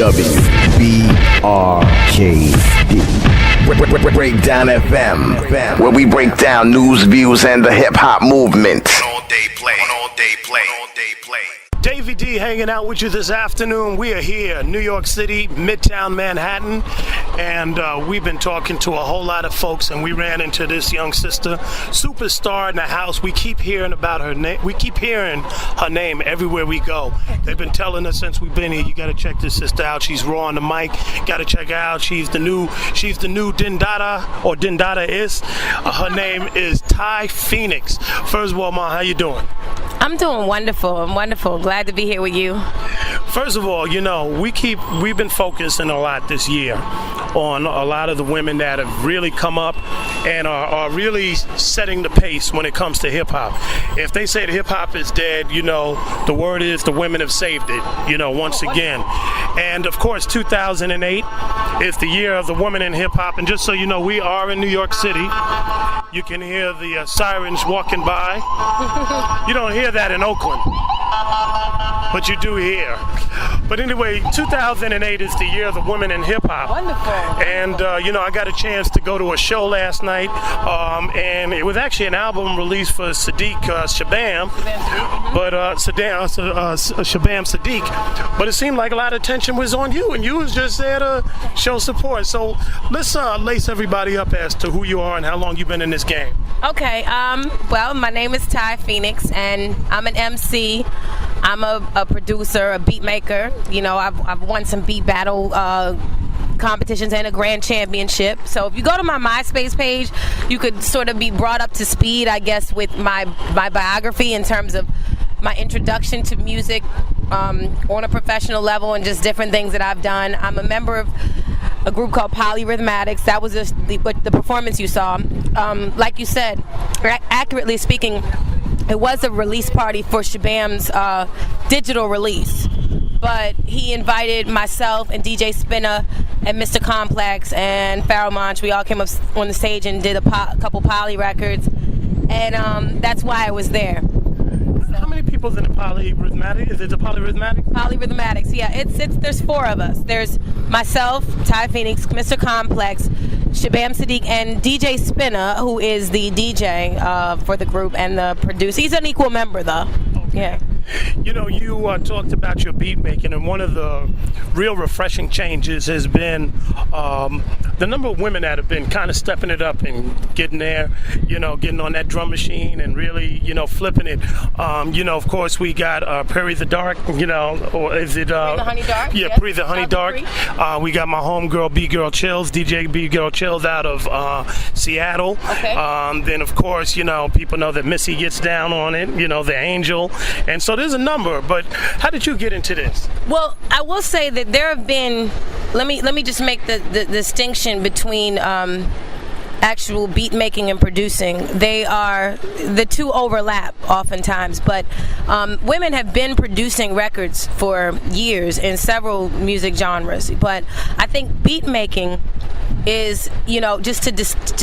WBRKD. Breakdown FM, where we break down news, views, and the hip-hop movement. All day play. Davey D hanging out with you this afternoon. We are here, New York City, Midtown Manhattan, and we've been talking to a whole lot of folks, and we ran into this young sister, superstar in the house. We keep hearing about her name. We keep hearing her name everywhere we go. They've been telling us since we've been here, you got to check this sister out. She's raw on the mic. Got to check her out. She's the new Dindada, or Dindada is. Her name is Tiye Phoenix. First of all, Ma, how you doing? I'm doing wonderful. I'm wonderful. Glad to be here with you. First of all, you know, we've been focusing a lot this year on a lot of the women that have really come up and are really setting the pace when it comes to hip-hop. If they say that hip-hop is dead, you know, the word is the women have saved it, you know, once again. And, of course, 2008 is the year of the woman in hip-hop. And just so you know, we are in New York City. You can hear the sirens walking by. You don't hear that in Oakland, but you do here. But anyway, 2008 is the year of the women in hip-hop. Wonderful. And, you know, I got a chance to go to a show last night, and it was actually an album released for Shabam Sadiq. But it seemed like a lot of attention was on you, and you was just there to show support. So let's lace everybody up as to who you are and how long you've been in this game. Okay, well, my name is Tiye Phoenix, and I'm an MC. I'm a producer, a beat maker. You know, I've won some beat battle competitions and a grand championship. So if you go to my MySpace page, you could sort of be brought up to speed, I guess, with my biography in terms of my introduction to music on a professional level and just different things that I've done. I'm a member of a group called Polyrhythmatics. That was just the performance you saw. Like you said, accurately speaking, it was a release party for Shabam's digital release. But he invited myself and DJ Spinner and Mr. Complex and Pharaoh Monch. We all came up on the stage and did a couple Poly records. And that's why I was there. How many people's in the Polyrhythmatics? Is it the Polyrhythmatics? Polyrhythmatics, yeah. There's four of us. There's myself, Tiye Phoenix, Mr. Complex, Shabam Sadiq, and DJ Spinner, who is the DJ for the group and the producer. He's an equal member, though. Okay. Yeah. You know, you talked about your beat making, and one of the real refreshing changes has been the number of women that have been kind of stepping it up and getting there, you know, getting on that drum machine and really, you know, flipping it. You know, of course, we got Perry the Dark, you know, or is it? Pre the Honey Dark? Yeah, Pre the Honey Dark. We got my homegirl, B-Girl Chills, DJ B-Girl Chills out of Seattle. Okay. Then, of course, you know, people know that Missy gets down on it, you know, the Angel. And so there's a number, but how did you get into this? Well, I will say that there have been, let me just make the distinction between actual beat making and producing. The two overlap oftentimes, but women have been producing records for years in several music genres, but I think beat making is, you know, just to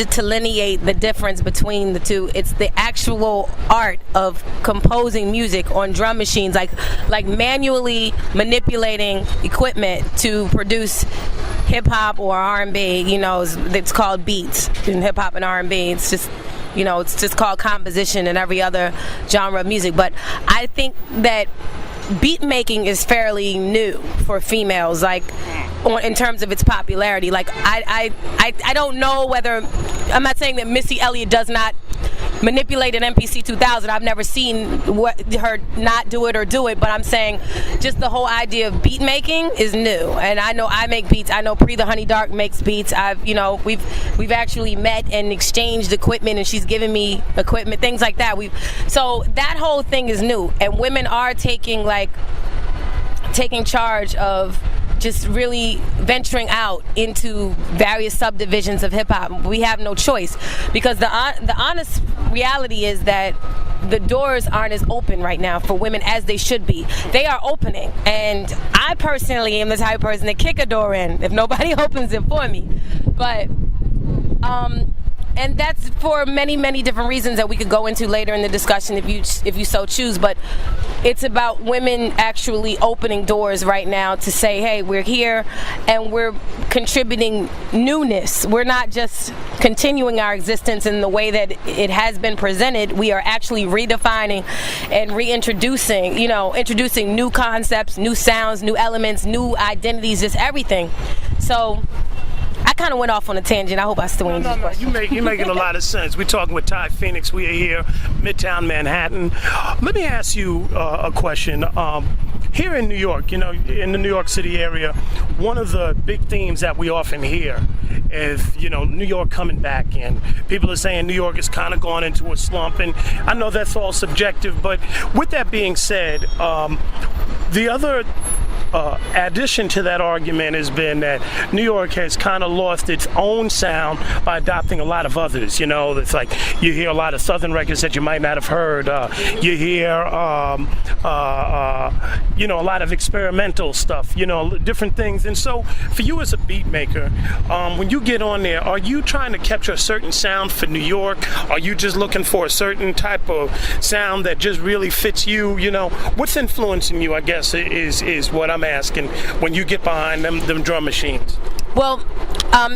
delineate the difference between the two. It's the actual art of composing music on drum machines, like manually manipulating equipment to produce hip-hop or R&B. You know, it's called beats in hip-hop and R&B. It's just, you know, it's just called composition in every other genre of music. But I think that beat making is fairly new for females, like in terms of its popularity. Like I don't know whether, I'm not saying that Missy Elliott does not manipulate an MPC 2000. I've never seen her not do it or do it, but I'm saying just the whole idea of beat making is new. And I know I make beats. I know Pre the Honey Dark makes beats. We've actually met and exchanged equipment, and she's given me equipment, things like that. So that whole thing is new, and women are taking charge of just really venturing out into various subdivisions of hip-hop. We have no choice, because the honest reality is that the doors aren't as open right now for women as they should be. They are opening, and I personally am the type of person to kick a door in if nobody opens it for me. But And that's for many, many different reasons that we could go into later in the discussion if you so choose. But it's about women actually opening doors right now to say, hey, we're here and we're contributing newness. We're not just continuing our existence in the way that it has been presented. We are actually redefining and reintroducing, introducing new concepts, new sounds, new elements, new identities, just everything. So I kind of went off on a tangent. I hope I still answered your question. You're making a lot of sense. We're talking with Tiye Phoenix. We are here, Midtown Manhattan. Let me ask you a question. Here in New York, in the New York City area, one of the big themes that we often hear is, New York coming back in. People are saying New York has kind of gone into a slump, and I know that's all subjective, but with that being said, the other addition to that argument has been that New York has kind of lost its own sound by adopting a lot of others. It's like you hear a lot of Southern records that you might not have heard. You hear, a lot of experimental stuff. Different things. And so, for you as a beat maker, when you get on there, are you trying to capture a certain sound for New York? Are you just looking for a certain type of sound that just really fits you? What's influencing you? I guess is what I'm asking when you get behind them drum machines. Well,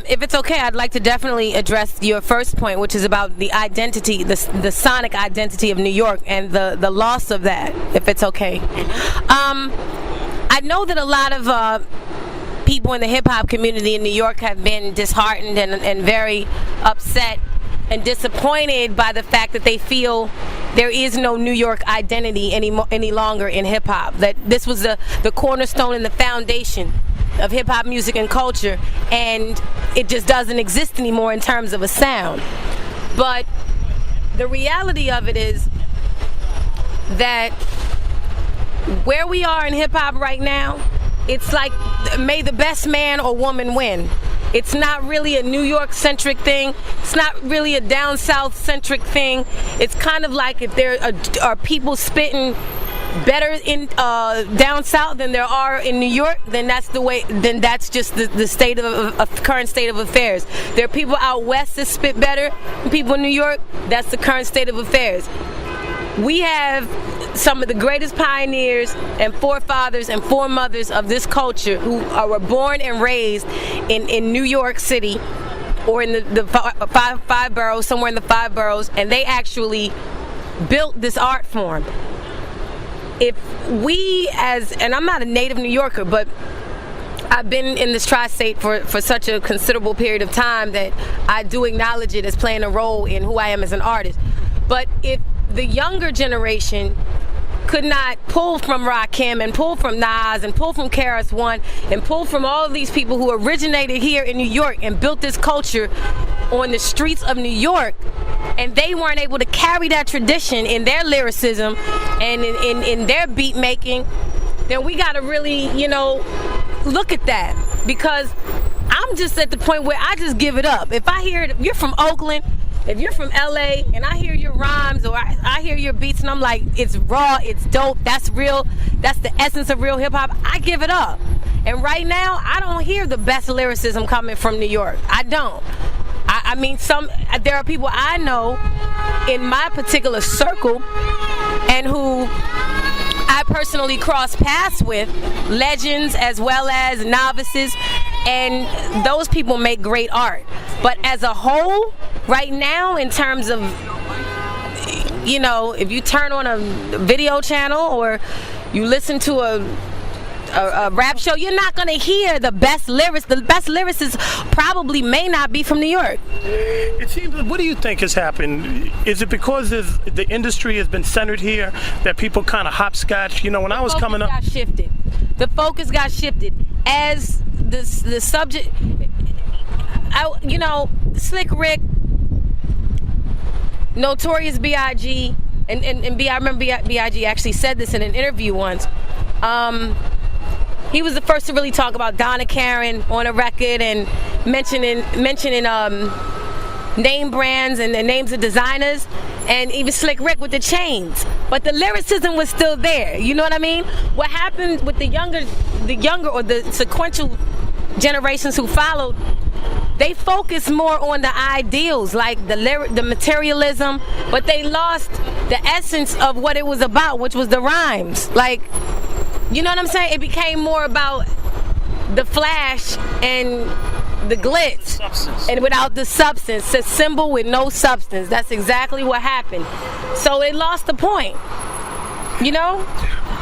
if it's okay, I'd like to definitely address your first point, which is about the identity, the sonic identity of New York and the loss of that, if it's okay. I know that a lot of people in the hip-hop community in New York have been disheartened and very upset and disappointed by the fact that they feel there is no New York identity any longer in hip-hop. That this was the cornerstone and the foundation of hip-hop music and culture, and it just doesn't exist anymore in terms of a sound. But the reality of it is that where we are in hip-hop right now, it's like may the best man or woman win. It's not really a New York-centric thing. It's not really a down south-centric thing. It's kind of like if there are people spitting better in down south than there are in New York, then that's the way. Then that's just the state of current state of affairs. There are people out west that spit better than people in New York. That's the current state of affairs. We have some of the greatest pioneers and forefathers and foremothers of this culture who were born and raised in New York City or in the five boroughs, somewhere in the five boroughs, and they actually built this art form. If we and I'm not a native New Yorker, but I've been in this tri-state for such a considerable period of time that I do acknowledge it as playing a role in who I am as an artist. But if the younger generation could not pull from Rakim and pull from Nas and pull from KRS-One and pull from all of these people who originated here in New York and built this culture on the streets of New York, and they weren't able to carry that tradition in their lyricism and in their beat making, then we got to really, look at that. Because I'm just at the point where I just give it up. If I hear it, you're from Oakland, if you're from LA and I hear your rhymes or I hear your beats and I'm like, it's raw, it's dope, that's real, that's the essence of real hip hop, I give it up. And right now, I don't hear the best lyricism coming from New York. I don't. I mean, there are people I know in my particular circle and who I personally cross paths with, legends as well as novices, and those people make great art. But as a whole, right now, in terms of, if you turn on a video channel or you listen to a rap show, you're not going to hear the best lyrics. The best lyricists probably may not be from New York. It seems. What do you think has happened? Is it because the industry has been centered here that people kind of hopscotch? When I was coming up, the focus got shifted as the subject. Slick Rick, Notorious B.I.G. and I remember B.I.G. actually said this in an interview once. He was the first to really talk about Donna Karan on a record and mentioning name brands and the names of designers, and even Slick Rick with the chains. But the lyricism was still there. You know what I mean? What happened with the younger or the sequential generations who followed, they focus more on the ideals, like the materialism, but they lost the essence of what it was about, which was the rhymes. Like, you know what I'm saying? It became more about the flash and the glitz, and without the substance. A symbol with no substance. That's exactly what happened. So it lost the point. You know?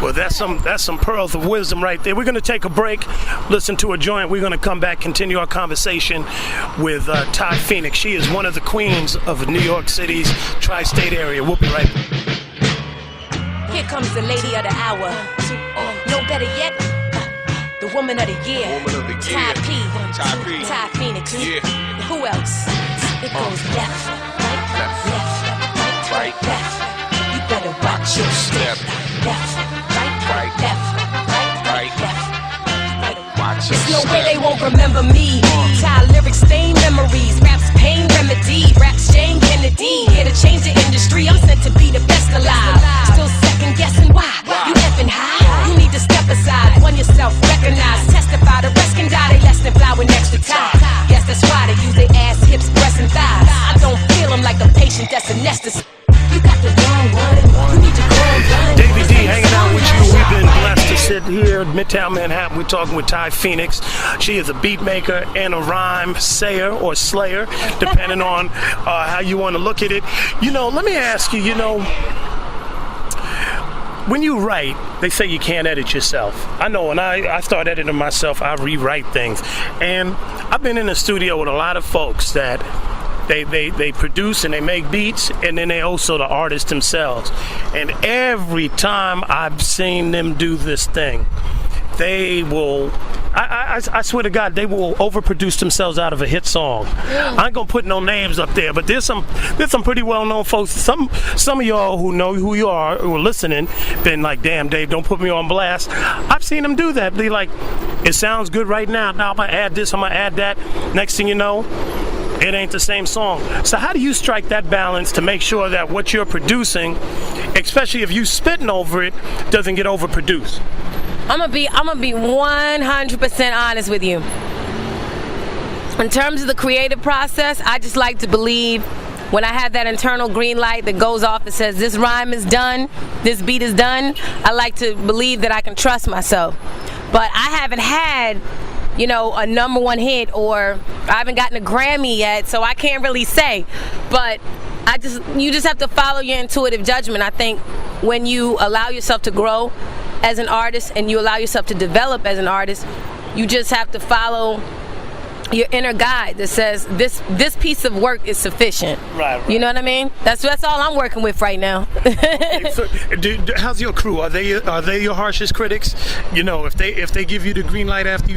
Well, that's some pearls of wisdom right there. We're going to take a break, listen to a joint. We're going to come back, continue our conversation with Tiye Phoenix. She is one of the queens of New York City's tri-state area. We'll be right back. Here comes the lady of the hour. No better yet, the woman of the year. Tiye P. Tiye Phoenix. Yeah. Who else? It goes left, right, left. You better watch your step. Left, right, left. There's no way they won't remember me. Tiye lyrics stain memories. Raps pain remedy. Raps Jane Kennedy. Here to change the industry. I'm sent to be the best alive. Still second guessing why. You effing high. You need to step aside. One yourself, recognize. Testify. The rest can die. They less than flour and extra time. Guess that's why they use their ass, hips, breasts, and thighs. I don't feel them like a patient that's anesthetized. You got the wrong one. You need to go and run. Davey D hanging out with you. We've been blessed to sit here in Midtown Manhattan. We're talking with Tiye Phoenix. She is a beat maker and a rhyme sayer or slayer, depending on how you want to look at it. You know, let me ask you, when you write, they say you can't edit yourself. I know when I start editing myself, I rewrite things. And I've been in the studio with a lot of folks that They produce and they make beats, and then they also the artists themselves. And every time I've seen them do this thing, they will, I swear to God, they will overproduce themselves out of a hit song. I ain't gonna put no names up there, but there's some pretty well-known folks. Some of y'all who know who you are, who are listening, been like, damn, Dave, don't put me on blast. I've seen them do that. Be like, it sounds good right now. Now I'm gonna add this, I'm gonna add that. Next thing you know, it ain't the same song. So how do you strike that balance to make sure that what you're producing, especially if you spitting over it, doesn't get overproduced? I'm gonna be 100% honest with you. In terms of the creative process, I just like to believe when I have that internal green light that goes off that says this rhyme is done, this beat is done, I like to believe that I can trust myself. But I haven't had a #1 hit, or I haven't gotten a Grammy yet, so I can't really say. But you just have to follow your intuitive judgment. I think when you allow yourself to grow as an artist and you allow yourself to develop as an artist, you just have to follow your inner guide that says this piece of work is sufficient. Right. You know what I mean? That's all I'm working with right now. So, how's your crew? Are they your harshest critics? If they give you the green light after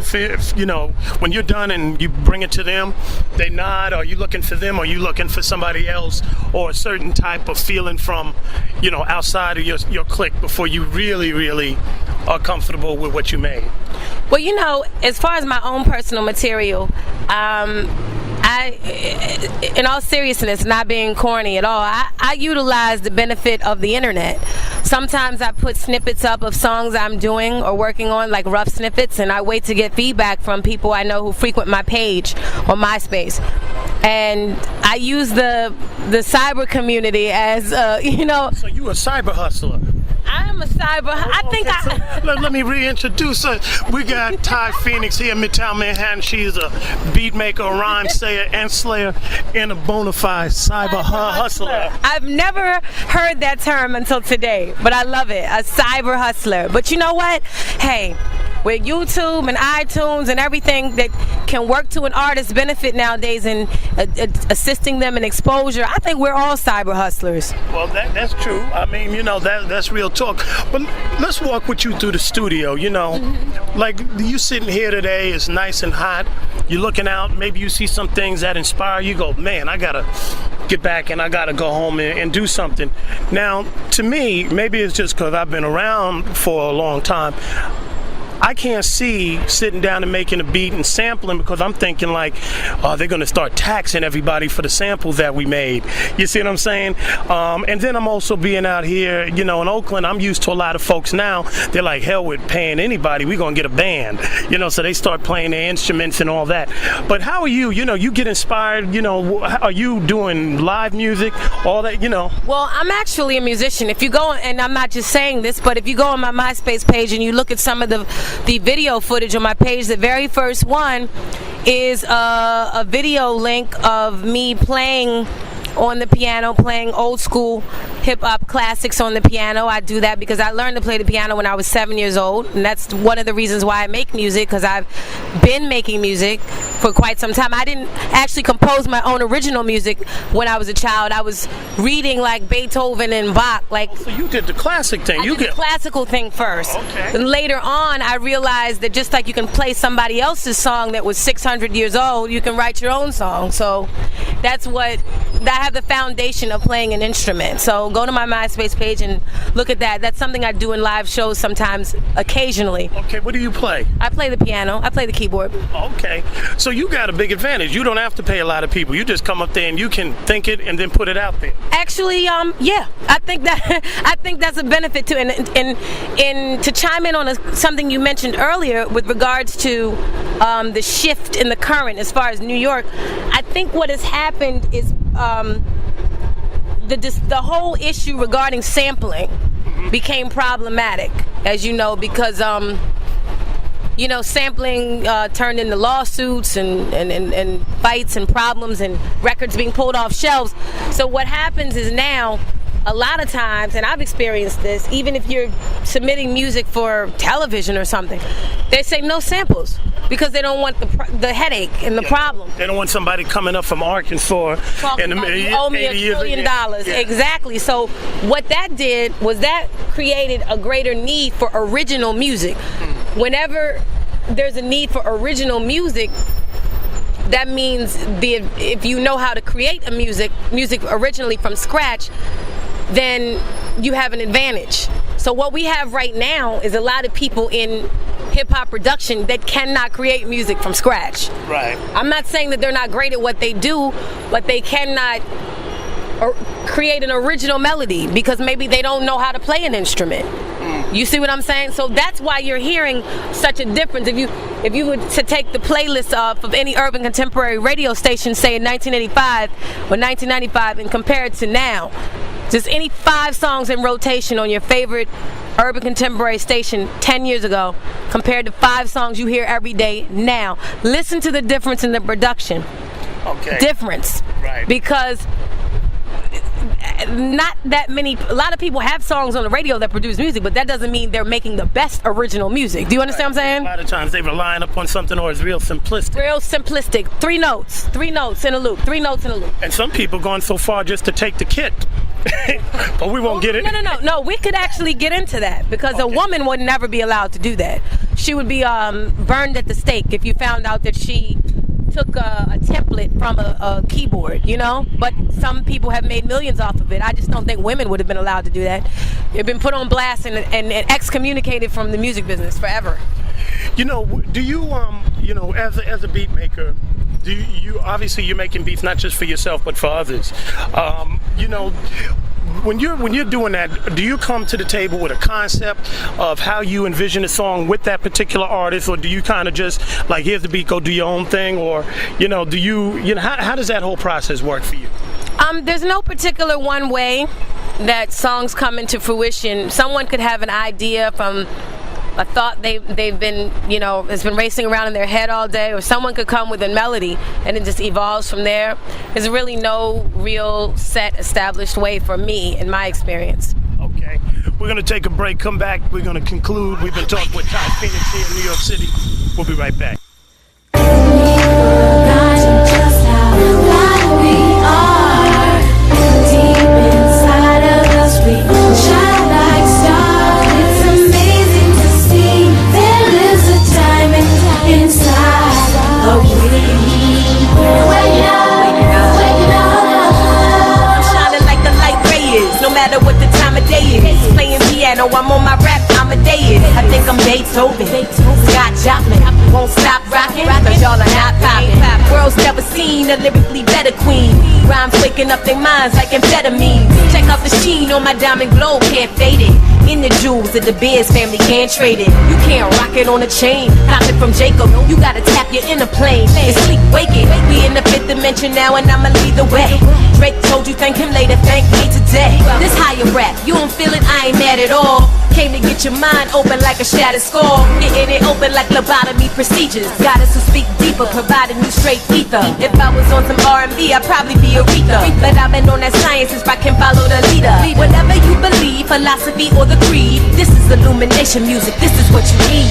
when you're done and you bring it to them, they nod. Are you looking for them? Or are you looking for somebody else, or a certain type of feeling from outside of your clique before you really, really are comfortable with what you made? Well, as far as my own personal material, I, in all seriousness, not being corny at all, I utilize the benefit of the internet. Sometimes I put snippets up of songs I'm doing or working on, like rough snippets, and I wait to get feedback from people I know who frequent my page on MySpace. And I use the cyber community as, So you a cyber hustler? I am a cyber. Let me reintroduce her. We got Tiye Phoenix here in Midtown Manhattan. She's a beat maker, rhyme sayer, and slayer, and a bona fide cyber hustler. I've never heard that term until today, but I love it. A cyber hustler. But you know what? Hey, with YouTube and iTunes and everything that can work to an artist's benefit nowadays and assisting them in exposure, I think we're all cyber hustlers. Well, that's true. I mean, that's real talk. But let's walk with you through the studio, Like, you sitting here today, it's nice and hot. You're looking out, maybe you see some things that inspire you. Go, man, I gotta get back and I gotta go home and do something. Now, to me, maybe it's just because I've been around for a long time, I can't see sitting down and making a beat and sampling, because I'm thinking like, they're going to start taxing everybody for the sample that we made. You see what I'm saying? And then I'm also being out here, you know, in Oakland. I'm used to a lot of folks now. They're like, hell with paying anybody. We're going to get a band, you know, so they start playing their instruments and all that. But how are you? You know, you get inspired, you know, are you doing live music, all that, you know? Well, I'm actually a musician. If you go, and I'm not just saying this, but if you go on my MySpace page and you look at some of the video footage on my page, the very first one is a video link of me playing on the piano, playing old school hip-hop classics on the piano. I do that because I learned to play the piano when I was 7 years old, and that's one of the reasons why I make music, because I've been making music for quite some time. I didn't actually compose my own original music when I was a child. I was reading like Beethoven and Bach. Like, so you did the classic thing. I did the classical thing first. Okay. And later on, I realized that just like you can play somebody else's song that was 600 years old, you can write your own song. So that's what, I have the foundation of playing an instrument. So go to my MySpace page and look at that. That's something I do in live shows sometimes, occasionally. Okay, what do you play? I play the piano. I play the keyboard. Okay, so you got a big advantage. You don't have to pay a lot of people. You just come up there and you can think it and then put it out there. Actually, yeah, I think that's a benefit to, and to chime in on something you mentioned earlier with regards to the shift in the current as far as New York. I think what has happened is the whole issue regarding sampling became problematic, as you know, because you know, sampling turned into lawsuits and fights and problems and records being pulled off shelves. So what happens is now, a lot of times, and I've experienced this, even if you're submitting music for television or something, they say no samples because they don't want the headache and the problem. They don't want somebody coming up from Arkansas talking about you owe me $1 trillion. Yeah. Exactly. So what that did was that created a greater need for original music. Whenever there's a need for original music, that means if you know how to create a music originally from scratch, then you have an advantage. So what we have right now is a lot of people in hip-hop production that cannot create music from scratch. Right. I'm not saying that they're not great at what they do, but they cannot create an original melody because maybe they don't know how to play an instrument. You see what I'm saying? So that's why you're hearing such a difference. If you were to take the playlist of any urban contemporary radio station, say in 1985 or 1995, and compare it to now, just any 5 songs in rotation on your favorite urban contemporary station 10 years ago compared to 5 songs you hear every day now, listen to the difference in the production. Okay. Difference. Right. Because not that many, a lot of people have songs on the radio that produce music, but that doesn't mean they're making the best original music. Do you understand what I'm saying? A lot of times they rely upon something or it's real simplistic. Real simplistic. 3 notes in a loop. 3 notes in a loop. And some people gone so far just to take the kit. But we won't get it. No, we could actually get into that because a woman would never be allowed to do that. She would be burned at the stake if you found out that she took a template from a keyboard, you know? But some people have made millions off of it. I just don't think women would have been allowed to do that. They've been put on blast and excommunicated from the music business forever. You know, do you, you know, as a beat maker, do you obviously you're making beats not just for yourself but for others. You know, when you're doing that, do you come to the table with a concept of how you envision a song with that particular artist, or do you kind of just like, here's the beat, go do your own thing, or you know, do you know how does that whole process work for you? There's no particular one way that songs come into fruition. Someone could have an idea from a thought they've been, you know, has been racing around in their head all day, or someone could come with a melody and it just evolves from there. There's really no real set established way for me in my experience. Okay, we're going to take a break, come back, we're going to conclude. We've been talking with Tiye Phoenix here in New York City. We'll be right back. I'm on my rap time of day is. I think I'm Beethoven, Scott Joplin. Won't stop rocking, cause y'all are not popping. World's never seen a lyrically better queen. Rhymes waking up their minds like amphetamines. Check out the sheen on my diamond globe, can't fade it. In the jewels that the Bears family can't trade it. You can't rock it on a chain, cop it from Jacob. You gotta tap your inner plane and sleep waking. We in the fifth dimension now and I'ma lead the way. Drake told you thank him later, thank me today. This higher rap, you don't feel it, I ain't mad at all. Came to get your mind open like a shattered skull. Getting it open like lobotomy procedures. Goddess who speak deeper, providing you straight ether. If I was on some R&B, I'd probably be Aretha. But I've been on that science since I can follow the leader. Whatever you believe, philosophy or the creed, this is illumination music, this is what you need.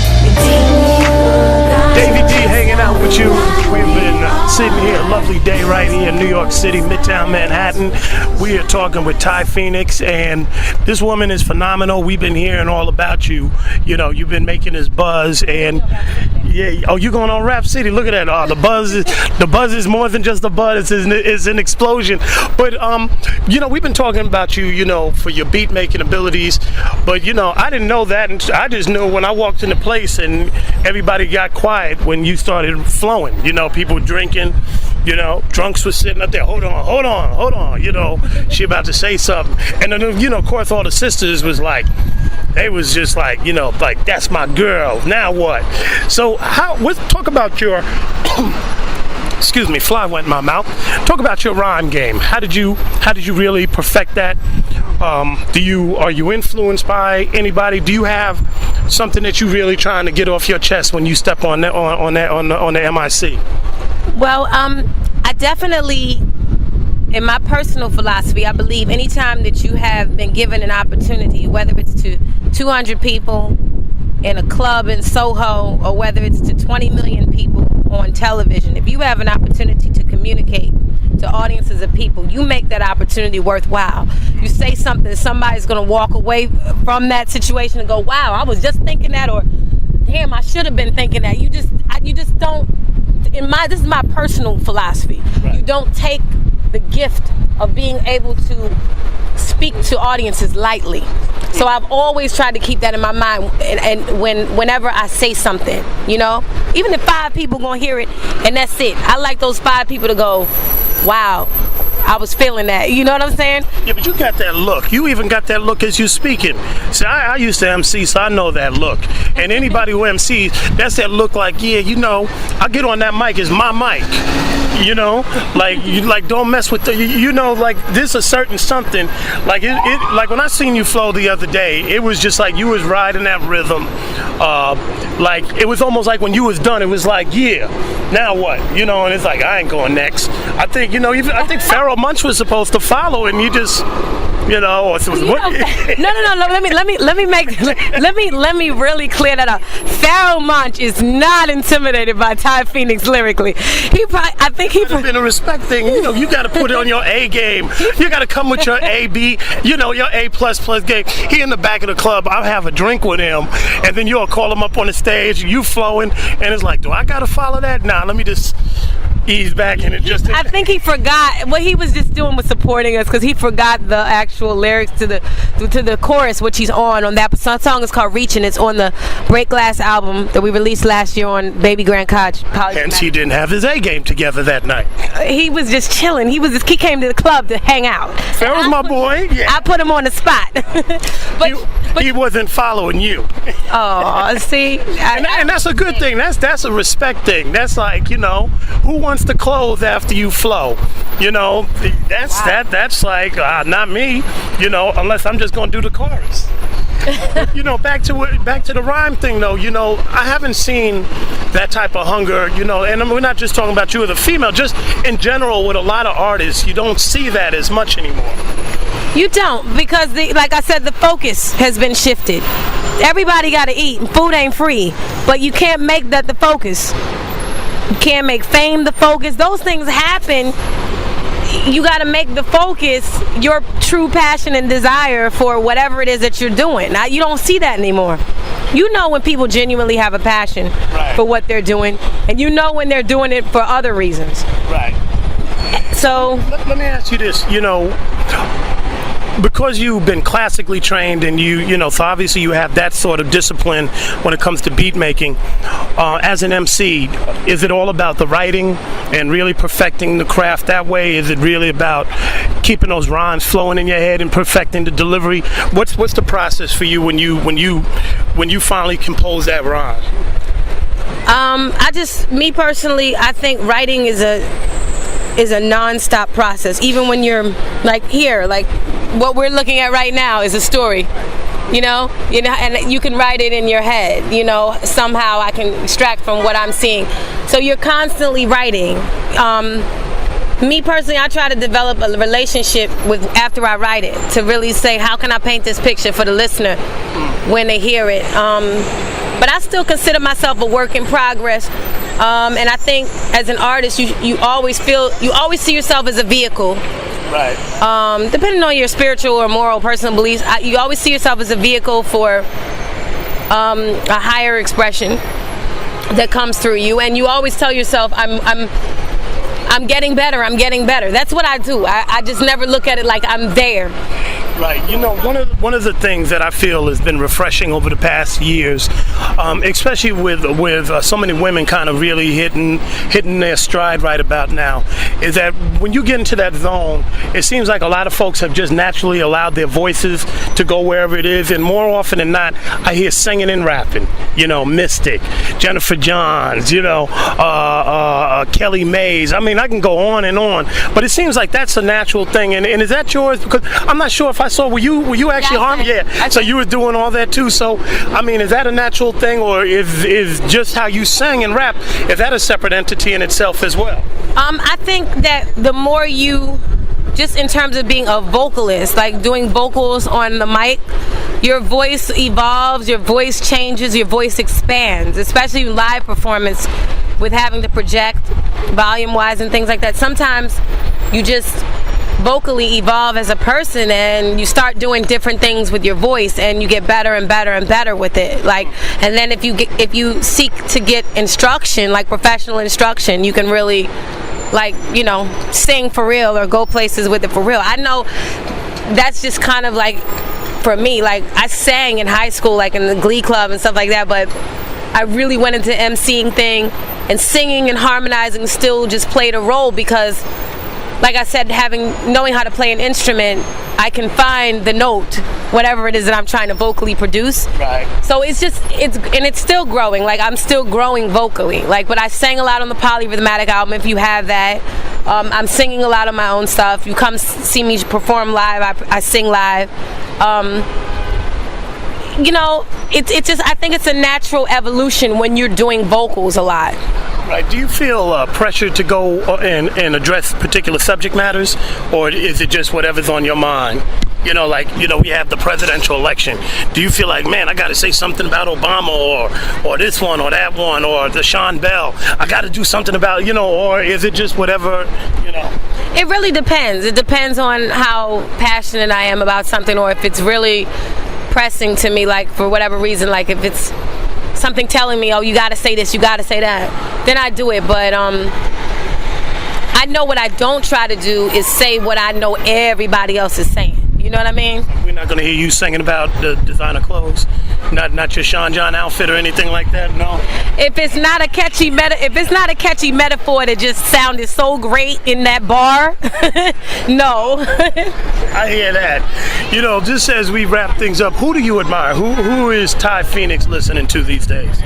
Davey D hanging out with you. We've been sitting here, a lovely day right here in New York City, Midtown Manhattan. We are talking with Tiye Phoenix, and this woman is phenomenal. We've been hearing all about you. You know, you've been making this buzz, and yeah. Oh, you going on Rap City? Look at that. Oh, the buzz is more than just a buzz. It's an explosion. But you know, we've been talking about you, you know, for your beat making abilities. But you know, I didn't know that, and I just knew when I walked into place and everybody got quiet when you started flowing. You know, people drinking. You know, drunks was sitting up there. Hold on. You know, she about to say something, and then you know, of course, all the sisters was like. They was just like, you know, like, that's my girl. Now what? So let's talk about your, excuse me, fly went in my mouth. Talk about your rhyme game. How did you really perfect that? Are you influenced by anybody? Do you have something that you really trying to get off your chest when you step on the MIC? Well, I definitely, in my personal philosophy, I believe anytime that you have been given an opportunity, whether it's to 200 people in a club in Soho or whether it's to 20 million people on television, if you have an opportunity to communicate to audiences of people, you make that opportunity worthwhile. You say something, somebody's going to walk away from that situation and go, wow, I was just thinking that, or damn, I should have been thinking that. You just don't, this is my personal philosophy. Right. You don't take the gift of being able to speak to audiences lightly. So I've always tried to keep that in my mind, and whenever I say something, you know, even if 5 people gonna hear it and that's it, I like those 5 people to go, wow, I was feeling that. You know what I'm saying? Yeah, but you got that look. You even got that look as you speaking. See, I used to MC, so I know that look. And anybody who MCs, that's that look like, yeah, you know, I get on that mic, it's my mic. You know, like you like don't mess with the. You know, like this a certain something. Like it like when I seen you flow the other day, it was just like you was riding that rhythm. Like it was almost like when you was done, it was like, yeah, now what? You know, and it's like I ain't going next. I think, you know, even I think Pharoah Munch was supposed to follow, and you just. You know, or so no. Let me really clear that up. Pharoah Munch is not intimidated by Tiye Phoenix lyrically. I think he would have been a respect thing. You know, you got to put it on your A game. You got to come with your A, B. You know, your A++ game. He in the back of the club. I'll have a drink with him, and then you'll call him up on the stage. You flowing, and it's like, do I got to follow that? Nah, let me just. Ease back and it just. I think he forgot what he was just doing was supporting us because he forgot the actual lyrics to the chorus, which he's on that song is called "Reaching." It's on the Break Glass album that we released last year on Baby Grand College. Hence, he didn't have his A game together that night. He was just chilling. He came to the club to hang out. Pharaoh's my boy. Yeah. I put him on the spot. but he wasn't following you. Oh, see, and that's a good thing. That's a respect thing. That's like, you know, who wants to clothe after you flow? You know, that's like not me. You know, unless I'm just gonna do the chorus. You know, back to the rhyme thing though. You know, I haven't seen that type of hunger. You know, and we're not just talking about you as a female. Just in general, with a lot of artists, you don't see that as much anymore. You don't, because like I said, the focus has been shifted. Everybody got to eat, and food ain't free, but you can't make that the focus. You can't make fame the focus. Those things happen. You got to make the focus your true passion and desire for whatever it is that you're doing. Now, you don't see that anymore. You know when people genuinely have a passion for what they're doing, and you know when they're doing it for other reasons. Right. So let me ask you this. You know, because you've been classically trained and you know, so obviously you have that sort of discipline when it comes to beat making. As an MC, is it all about the writing and really perfecting the craft that way? Is it really about keeping those rhymes flowing in your head and perfecting the delivery? What's the process for you when you finally compose that rhyme? Me personally, I think writing is a non-stop process. Even when you're like here, like what we're looking at right now is a story, you know, and you can write it in your head, you know, somehow I can extract from what I'm seeing. So you're constantly writing. Me personally, I try to develop a relationship with after I write it, to really say, how can I paint this picture for the listener when they hear it? But I still consider myself a work in progress. And I think as an artist, you always see yourself as a vehicle. Right. Depending on your spiritual or moral personal beliefs, you always see yourself as a vehicle for a higher expression that comes through you, and you always tell yourself, I'm getting better. I'm getting better. That's what I do. I just never look at it like I'm there. Right. You know, one of the things that I feel has been refreshing over the past years, especially with so many women kind of really hitting their stride right about now, is that when you get into that zone, it seems like a lot of folks have just naturally allowed their voices to go wherever it is, and more often than not, I hear singing and rapping. You know, Mystic, Jennifer Johns, you know, Kelly Mays. I mean, I can go on and on, but it seems like that's a natural thing. And is that yours? Because I'm not sure if I saw, were you actually harmed? Yeah. So you were doing all that too. So I mean, is that a natural thing, or is just how you sing and rap, is that a separate entity in itself as well? I think that the more you, just in terms of being a vocalist, like doing vocals on the mic, your voice evolves, your voice changes, your voice expands, especially live performance with having to project volume-wise and things like that. Sometimes you just vocally evolve as a person, and you start doing different things with your voice, and you get better and better and better with it. Like, and then if you seek to get instruction, like professional instruction, you can really, like, you know, sing for real or go places with it for real. I know that's just kind of like, for me, like I sang in high school, like in the Glee Club and stuff like that, but I really went into emceeing thing, and singing and harmonizing still just played a role because, like I said, knowing how to play an instrument, I can find the note, whatever it is that I'm trying to vocally produce. Right. So it's still growing. Like, I'm still growing vocally. Like, but I sang a lot on the Polyrhythmatic album, if you have that. I'm singing a lot of my own stuff. You come see me perform live, I sing live. You know, it's just, I think it's a natural evolution when you're doing vocals a lot. Right. Do you feel pressure to go and address particular subject matters, or is it just whatever's on your mind? You know, like, you know, we have the presidential election. Do you feel like, man, I got to say something about Obama or this one or that one or the Sean Bell? I got to do something about, you know, or is it just whatever, you know? It really depends. It depends on how passionate I am about something, or if it's really pressing to me, like for whatever reason, like if it's something telling me, oh, you gotta say this, you gotta say that, then I do it. But I know what I don't try to do is say what I know everybody else is saying. You know what I mean? We're not gonna hear you singing about the designer clothes, not your Sean John outfit or anything like that. No. If it's not a catchy metaphor that just sounded so great in that bar, no. I hear that. You know, just as we wrap things up, who do you admire? Who is Tiye Phoenix listening to these days?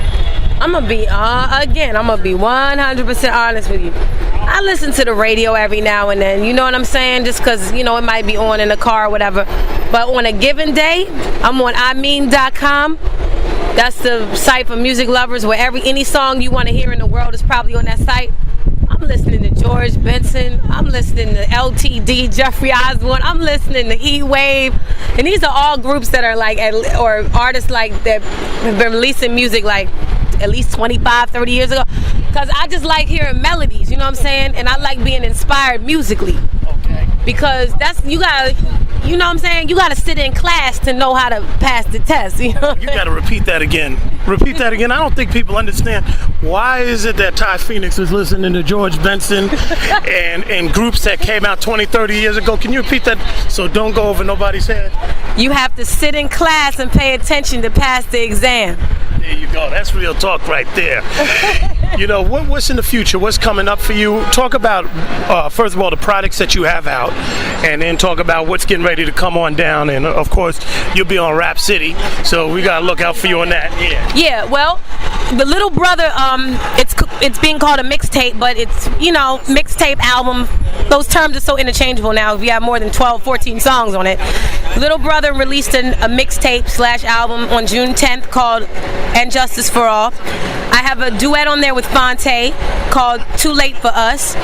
I'm gonna be 100% honest with you. I listen to the radio every now and then, you know what I'm saying? Just because, you know, it might be on in the car or whatever. But on a given day, I'm on imean.com. That's the site for music lovers, where any song you want to hear in the world is probably on that site. I'm listening to George Benson. I'm listening to LTD, Jeffrey Osborne. I'm listening to Heat Wave. And these are all groups that are like, or artists like that have been releasing music like at least 25, 30 years ago. Because I just like hearing melodies, you know what I'm saying? And I like being inspired musically. Okay. Because you gotta you know what I'm saying? You got to sit in class to know how to pass the test. You know? You got to repeat that again. Repeat that again. I don't think people understand why is it that Tiye Phoenix is listening to George Benson and groups that came out 20, 30 years ago. Can you repeat that so don't go over nobody's head? You have to sit in class and pay attention to pass the exam. There you go. That's real talk right there. You know, what's in the future? What's coming up for you? Talk about, first of all, the products that you have out, and then talk about what's getting ready to come on down. And, of course, you'll be on Rap City, so we got to look out for you on that. Yeah, well, the Little Brother, it's being called a mixtape, but it's, you know, mixtape album. Those terms are so interchangeable now. We have more than 12, 14 songs on it. Little Brother released a mixtape/album on June 10th called And Justice for All. I have a duet on there with Fonte called Too Late for Us.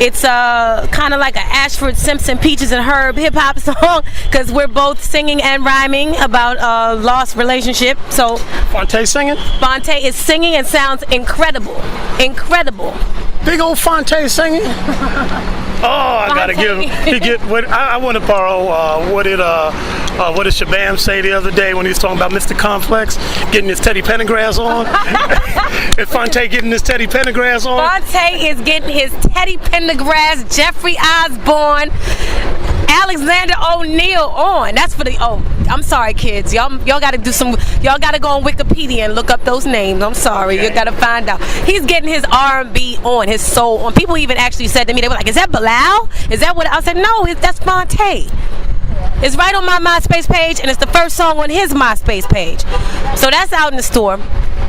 It's kind of like an Ashford Simpson, Peaches and Herb hip-hop song because we're both singing and rhyming about a lost relationship. So Fonte singing? Fonte is singing and sounds incredible. Incredible. Big old Fonte singing? Oh, I gotta give him. I want to borrow. What did Shabam say the other day when he was talking about Mr. Complex getting his Teddy Pendergrass on? Is Fonte getting his Teddy Pendergrass on? Fonte is getting his Teddy Pendergrass, Jeffrey Osborne, Alexander O'Neal on. That's for the. Oh, I'm sorry, kids. Y'all gotta do some. Y'all gotta go on Wikipedia and look up those names. I'm sorry. Okay. You gotta find out. He's getting his R&B on, his soul on. People even actually said to me, they were like, "Is that Bilal? Is that what?" I said, "No, that's Fonte." It's right on my MySpace page, and it's the first song on his MySpace page. So that's out in the store.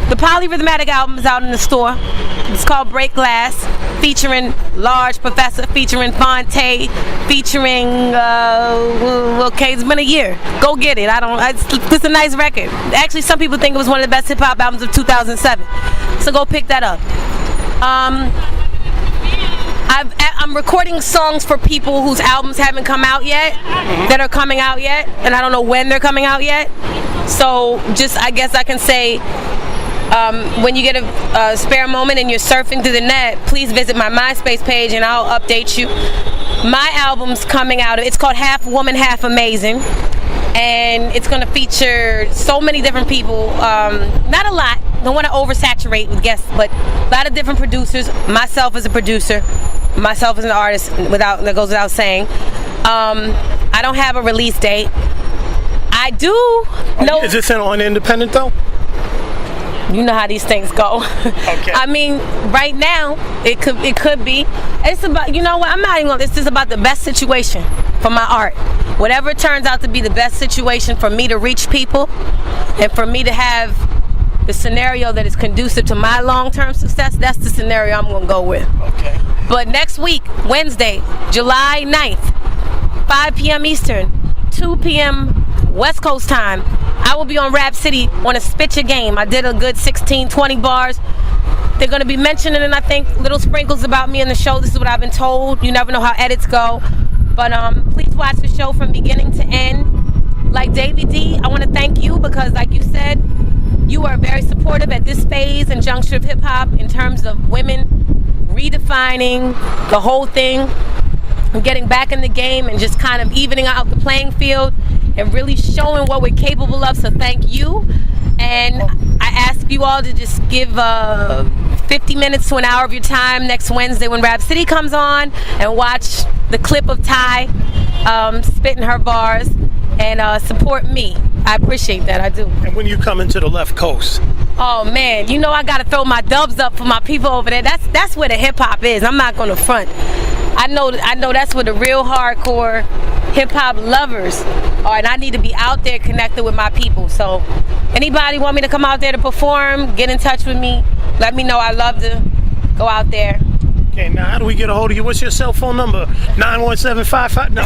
The Polyrhythmatic album is out in the store. It's called Break Glass, featuring Large Professor, featuring Fonte, featuring, okay, it's been a year. Go get it. It's a nice record. Actually, some people think it was one of the best hip-hop albums of 2007. So go pick that up. I'm recording songs for people whose albums haven't come out yet, that are coming out yet, and I don't know when they're coming out yet. So I guess I can say, when you get a spare moment and you're surfing through the net, please visit my MySpace page and I'll update you. My album's coming out. It's called Half Woman, Half Amazing. And it's going to feature so many different people. Not a lot. Don't want to oversaturate with guests, but a lot of different producers. Myself as a producer. Myself as an artist, that goes without saying. I don't have a release date. I do know. Is this on independent though? You know how these things go. Okay. I mean, right now it could be. It's about, you know what? I'm not even gonna. This is about the best situation for my art. Whatever turns out to be the best situation for me to reach people, and for me to have the scenario that is conducive to my long-term success. That's the scenario I'm gonna go with. Okay. But next week, Wednesday, July 9th, 5 p.m. Eastern, 2 p.m. West Coast time, I will be on Rap City on a Spit Your Game. I did a good 16, 20 bars. They're going to be mentioning, and I think, little sprinkles about me in the show. This is what I've been told. You never know how edits go. But please watch the show from beginning to end. Like Davey D, I want to thank you because, like you said, you are very supportive at this phase and juncture of hip-hop in terms of women redefining the whole thing and getting back in the game and just kind of evening out the playing field and really showing what we're capable of. So thank you. And I ask you all to just give 50 minutes to an hour of your time next Wednesday when Rap City comes on and watch the clip of Ty spitting her bars and support me. I appreciate that. I do. And when you come into the left coast? Oh man, you know I gotta throw my dubs up for my people over there. That's where the hip hop is. I'm not gonna front. I know that's where the real hardcore hip hop lovers are, and I need to be out there connected with my people. So anybody want me to come out there to perform, get in touch with me. Let me know. I love to go out there. Okay, now how do we get a hold of you? What's your cell phone number? 91755? No.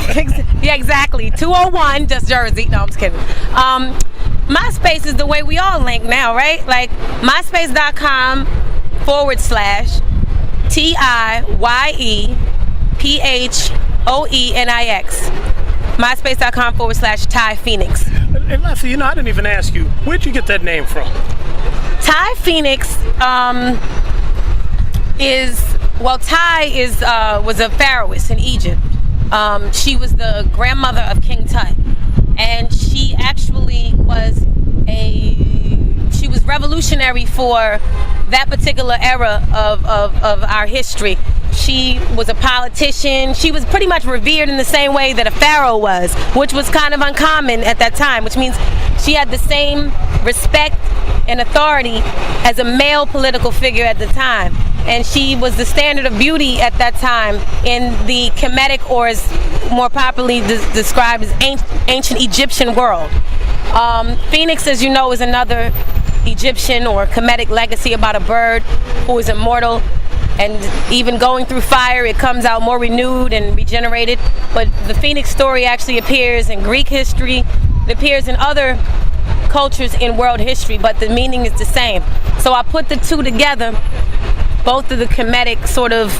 Yeah, exactly. 201, just Jersey. No, I'm just kidding. MySpace is the way we all link now, right? Like MySpace.com/TIYEPHOENIX. MySpace.com/Tiye Phoenix. And Leslie, you know, I didn't even ask you, where'd you get that name from? Tiye Phoenix Tiye was a pharaohess in Egypt. She was the grandmother of King Tut, and she actually was revolutionary for that particular era of our history. She was a politician. She was pretty much revered in the same way that a pharaoh was, which was kind of uncommon at that time, which means she had the same respect and authority as a male political figure at the time. And she was the standard of beauty at that time in the Kemetic, or as more popularly described as ancient Egyptian world. Phoenix, as you know, is another Egyptian or Kemetic legacy about a bird who is immortal, and even going through fire, it comes out more renewed and regenerated. But the Phoenix story actually appears in Greek history. It appears in other cultures in world history, but the meaning is the same. So I put the two together, both of the Kemetic sort of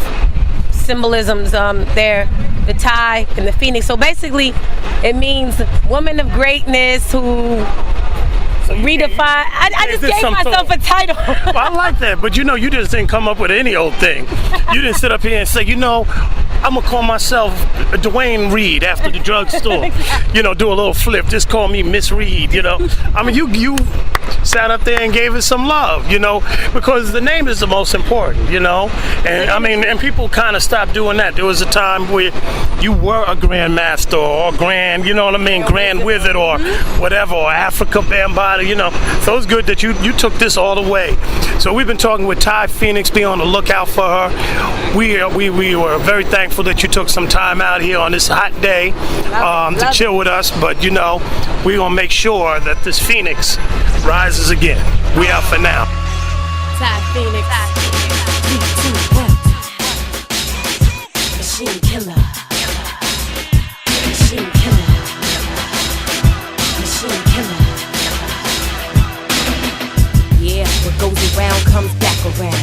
symbolisms there, the tie and the phoenix. So basically, it means woman of greatness who redefine. I just gave myself a title. Well, I like that, but you just didn't come up with any old thing. You didn't sit up here and say, I'm gonna call myself Dwayne Reed after the drugstore. Do a little flip. Just call me Miss Reed. I mean, you sat up there and gave it some love. Because the name is the most important. And I mean, and people kind of stopped doing that. There was a time where you were a grandmaster or grand, grand wizard or whatever, or Africa Bambaataa. So it's good that you took this all the way. So we've been talking with Tiye Phoenix. Be on the lookout for her. We were very thankful that you took some time out here on this hot day to chill with us. But we're gonna make sure that this Phoenix rises again. We out for now. Tiye Phoenix. Machine killer. Machine killer. Machine killer. Yeah, what goes around comes back around.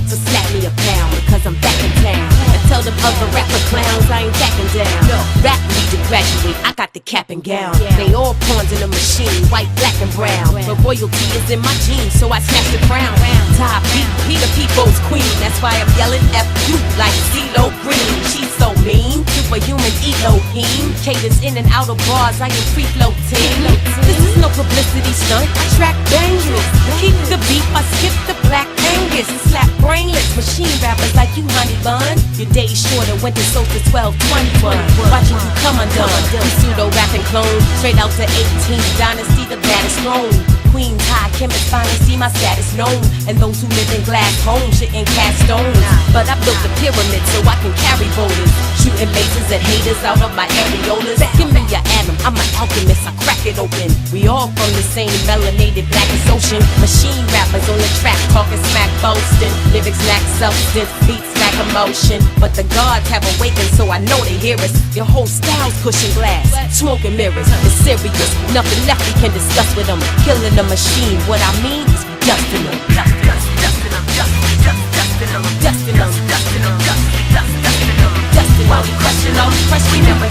So slap me a pound because I'm back in town. And tell them other rapper clowns I ain't backing down. Rap need to graduate, I got the cap and gown. They all pawns in a machine, white, black, and brown. But royalty is in my genes, so I snatch the crown. Tiye P, the people's queen. That's why I'm yelling F-U like CeeLo Green. She's so mean, superhuman Elohim. Cadence in and out of bars, I am free flow team. This is no publicity stunt, I track dangerous. Keep the beat, I skip the black Angus. Slap brainless, machine rappers like you, honey bun. Your day's shorter, winter solstice 12/21. Watching you come undone. We pseudo rapping clone, straight out to 18th dynasty, the baddest throne. Queen Tiye, chemist, finally see my status known. And those who live in glass homes, shit in cast stones. But I built a pyramid so I can carry boulders. Shooting lasers at haters out of my areolas. Give me your atom, I'm an alchemist, I crack it open. We all from the same melanated blackest ocean. Machine rappers on the track talking smack boasting. Lyrics lack substance, beats lack emotion. But the gods have awakened so I know they hear us. Your whole style's pushing glass, smoking mirrors. It's serious, nothing left we can discuss with them. Killing the machine, what I mean is we dusting them. Dusting them, dusting them, dusting them, dusting them, dusting them, dusting them. Dusting while we crushing them, we never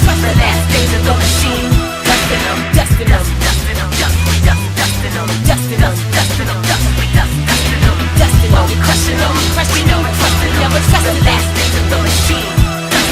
trust the last days of the machine. Dusting them, dusting them, dusting them, dusting them, dusting them, dusting them, dusting them, dusting them, dusting while we crushing them, we never trust the last days of the machine.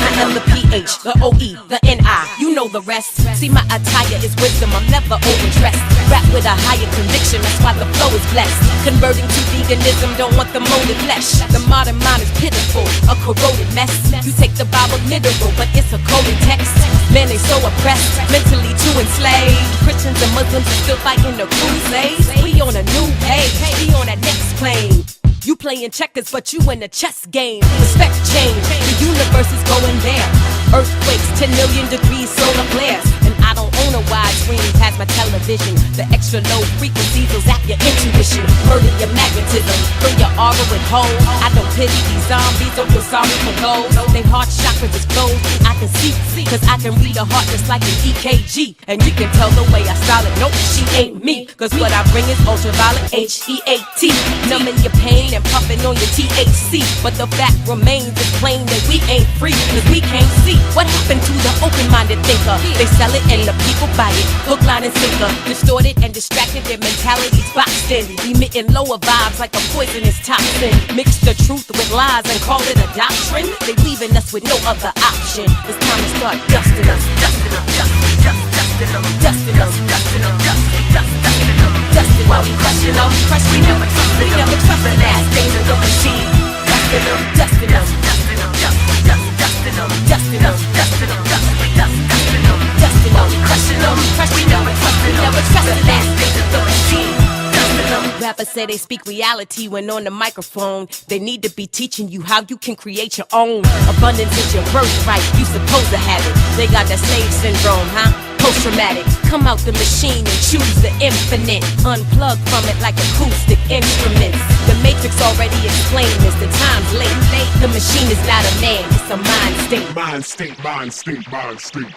I am the PH, the OE, the NI, you know the rest. See, my attire is wisdom, I'm never overdressed. Rap with a higher conviction, that's why the flow is blessed. Converting to veganism, don't want the molded flesh. The modern mind is pitiful, a corroded mess. You take the Bible literal, but it's a coded text. Men, they so oppressed, mentally too enslaved. Christians and Muslims are still fighting the crusades. We on a new page, we on that next plane. You playing checkers, but you in a chess game. Respect change, the universe is going there. Earthquakes, 10 million degrees, solar flares. And I don't own a widescreen past my television. The extra low frequencies will zap your intuition. Murder your magnetism, bring your aura with home. I don't pity these zombies, don't feel sorry for those. Their heart chakras is closed, I can see. Cause I can read a heart just like an EKG. And you can tell the way I style it, nope, she ain't me. Cause what I bring is ultraviolet HEAT. Numbing your pain and puffing on your THC. But the fact remains it's plain that we ain't free. Cause we can't see what happened to the open-minded thinker. They sell it and the people buy it, hook, line, and sinker. Distorted and distracted, their mentality's boxed in, emitting lower vibes like a poisonous toxin. Mix the truth with lies and call it a doctrine. They leaving us with no other option. It's time to start dusting us, dusting us, dusting us, dusting us, dusting us, dusting us, dusting us, dusting us, dusting while we crushing them. We never trusted them. The last days of the machine. Dusting them, dusting us, dusting them, dusting us, dusting them, dusting us, dusting them, dusting us, dusting them, dusting while we crushing them. We never trusted them. The last days of the machine. Rappers say they speak reality when on the microphone. They need to be teaching you how you can create your own. Abundance is your birthright, you supposed to have it. They got that slave syndrome, huh? Post-traumatic. Come out the machine and choose the infinite. Unplug from it like acoustic instruments. The Matrix already explained this, the time's late. The machine is not a man, it's a mind state. Mind state, mind state, mind state.